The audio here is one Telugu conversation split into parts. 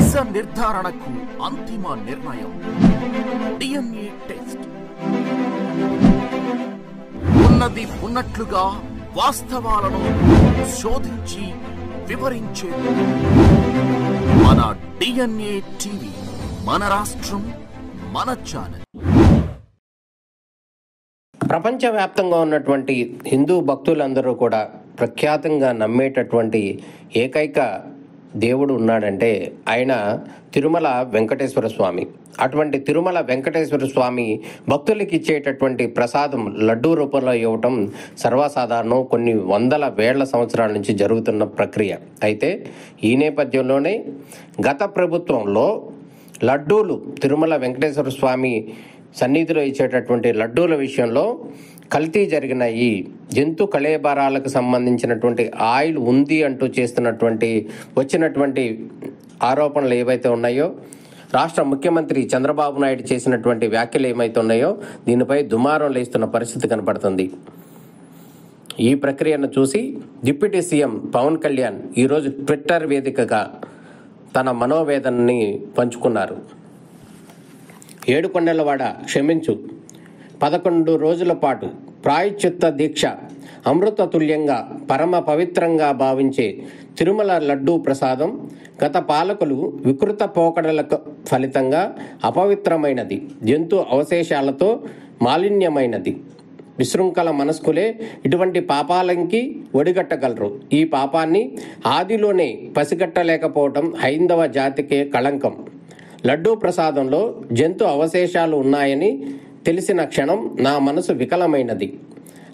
నిజ నిర్ధారణకు అంతిమ నిర్ణయం డిఎన్ఏ టెస్ట్. ఉన్నది ఉన్నట్లుగా వాస్తవాలను శోధించి వివరించే మన డిఎన్ఏ టీవీ, మన రాష్ట్రం, మన ఛానల్. ప్రపంచవ్యాప్తంగా ఉన్నటువంటి హిందూ భక్తులందరూ కూడా ప్రఖ్యాతంగా నమ్మేటటువంటి ఏకైక దేవుడు ఉన్నాడంటే ఆయన తిరుమల వెంకటేశ్వర స్వామి. అటువంటి తిరుమల వెంకటేశ్వర స్వామి భక్తులకి ఇచ్చేటటువంటి ప్రసాదం లడ్డూ రూపంలో ఇవ్వటం సర్వసాధారణం. కొన్ని వందల వేళ్ల సంవత్సరాల నుంచి జరుగుతున్న ప్రక్రియ. అయితే ఈ నేపథ్యంలోనే గత ప్రభుత్వంలో లడ్డూలు తిరుమల వెంకటేశ్వర స్వామి సన్నిధిలో ఇచ్చేటటువంటి లడ్డూల విషయంలో కల్తీ జరిగినాయి, జంతు కళేబరాలకు సంబంధించినటువంటి ఆయిల్ ఉంది అంటూ వచ్చినటువంటి ఆరోపణలు ఏవైతే ఉన్నాయో, రాష్ట్ర ముఖ్యమంత్రి చంద్రబాబు నాయుడు చేసినటువంటి వ్యాఖ్యలు ఏమైతే ఉన్నాయో దీనిపై దుమారం లేస్తున్న పరిస్థితి కనపడుతుంది. ఈ ప్రక్రియను చూసి డిప్యూటీ సీఎం పవన్ కళ్యాణ్ ఈరోజు ట్విట్టర్ వేదికగా తన మనోవేదనని పంచుకున్నారు. ఏడుకొండలవాడ క్షమించు, 11 రోజుల పాటు ప్రాయశ్చిత్త దీక్ష అమృత తుల్యంగా పరమ పవిత్రంగా భావించే తిరుమల లడ్డూ ప్రసాదం గత పాలకులు వికృత పోకడలకు ఫలితంగా అపవిత్రమైనది, జంతు అవశేషాలతో మాలిన్యమైనది. విశృంఖల మనస్కులే ఇటువంటి పాపాలకి ఒడిగట్టగలరు. ఈ పాపాన్ని ఆదిలోనే పసిగట్టలేకపోవటం హైందవ జాతికే కళంకం. లడ్డూ ప్రసాదంలో జంతు అవశేషాలు ఉన్నాయని తెలిసిన క్షణం నా మనసు వికలమైనది,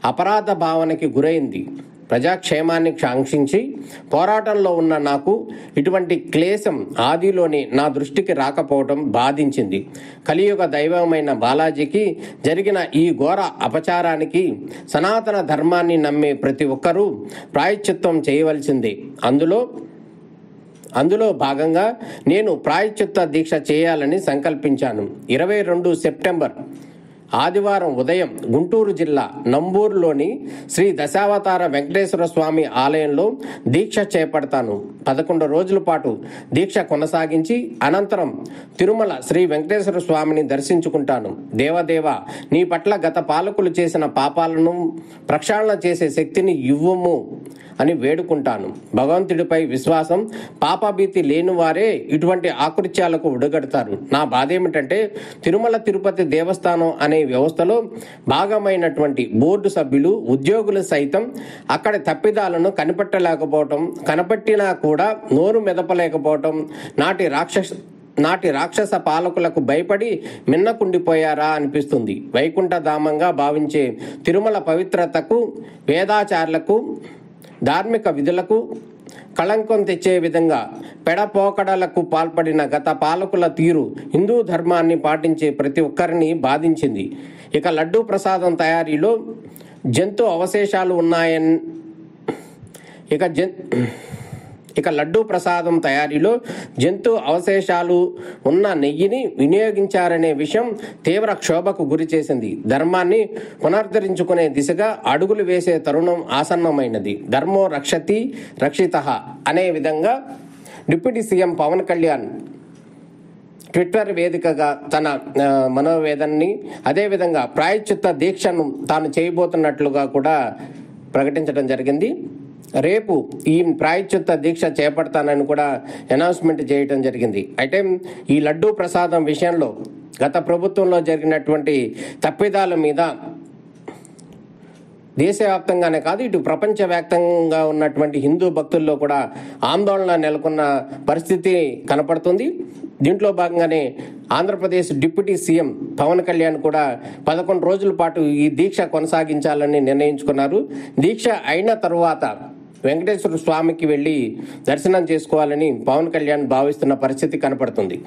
అపరాధ భావనకి గురైంది. ప్రజాక్షేమాన్ని కాంక్షించి పోరాటంలో ఉన్న నాకు ఇటువంటి క్లేశం ఆదిలోనే నా దృష్టికి రాకపోవడం బాధించింది. కలియుగ దైవమైన బాలాజీకి జరిగిన ఈ ఘోర అపచారానికి సనాతన ధర్మాన్ని నమ్మే ప్రతి ఒక్కరూ ప్రాయశ్చిత్తం చేయవలసిందే. అందులో భాగంగా నేను ప్రాయశ్చిత్త దీక్ష చేయాలని సంకల్పించాను. 22 సెప్టెంబర్ ఆదివారం ఉదయం గుంటూరు జిల్లా నంబూరులోని శ్రీ దశావతార వెంకటేశ్వర స్వామి ఆలయంలో దీక్ష చేపడతాను. 11 రోజుల పాటు దీక్ష కొనసాగించి అనంతరం తిరుమల శ్రీ వెంకటేశ్వర స్వామిని దర్శించుకుంటాను. దేవదేవ, నీ పట్ల గత పాలకులు చేసిన పాపాలను ప్రక్షాళన చేసే శక్తిని ఇవ్వము అని వేడుకుంటాను. భగవంతుడిపై విశ్వాసం, పాపభీతి లేని వారే ఇటువంటి ఆకృత్యాలకు ఉడగడతారు. నా బాధ ఏమిటంటే తిరుమల తిరుపతి దేవస్థానం అనే వ్యవస్థలో భాగమైనటువంటి బోర్డు సభ్యులు, ఉద్యోగులు సైతం అక్కడి తప్పిదాలను కనిపెట్టలేకపోవటం, కనపట్టినా కూడా నోరు మెదపలేకపోవటం, నాటి రాక్షస పాలకులకు భయపడి మిన్నకుండిపోయారా అనిపిస్తుంది. వైకుంఠధామంగా భావించే తిరుమల పవిత్రతకు, వేదాచారులకు, ధార్మిక విధులకు కళంకం తెచ్చే విధంగా పెడపోకడలకు పాల్పడిన గత పాలకుల తీరు హిందూ ధర్మాన్ని పాటించే ప్రతి ఒక్కరిని బాధించింది. ఇక లడ్డూ ప్రసాదం తయారీలో జంతు అవశేషాలు ఉన్నాయని లడ్డూ ప్రసాదం తయారీలో జంతు అవశేషాలు ఉన్న నెయ్యిని వినియోగించారనే విషయం తీవ్ర క్షోభకు గురి చేసింది. ధర్మాన్ని పునరుద్ధరించుకునే దిశగా అడుగులు వేసే తరుణం ఆసన్నమైనది. ధర్మో రక్షతి రక్షితః అనే విధంగా deputy CM Pawan Kalyan Twitter వేదికగా తన మనోవేదనని, అదేవిధంగా ప్రాయశ్చిత్త దీక్షను తాను చేయబోతున్నట్లుగా కూడా ప్రకటించడం జరిగింది. రేపు ఈ ప్రాయశ్చిత్త దీక్ష చేపడతానని కూడా అనౌన్స్మెంట్ చేయడం జరిగింది. అయితే ఈ లడ్డూ ప్రసాదం విషయంలో గత ప్రభుత్వంలో జరిగినటువంటి తప్పిదాల మీద దేశవ్యాప్తంగానే కాదు, ఇటు ప్రపంచవ్యాప్తంగా ఉన్నటువంటి హిందూ భక్తుల్లో కూడా ఆందోళన నెలకొన్న పరిస్థితి కనపడుతుంది. దీంట్లో భాగంగానే ఆంధ్రప్రదేశ్ డిప్యూటీ సీఎం పవన్ కళ్యాణ్ కూడా 11 రోజుల పాటు ఈ దీక్ష కొనసాగించాలని నిర్ణయించుకున్నారు. దీక్ష అయిన తరువాత వెంకటేశ్వర స్వామికి వెళ్ళి దర్శనం చేసుకోవాలని పవన్ కళ్యాణ్ భావిస్తున్న పరిస్థితి కనపడుతుంది.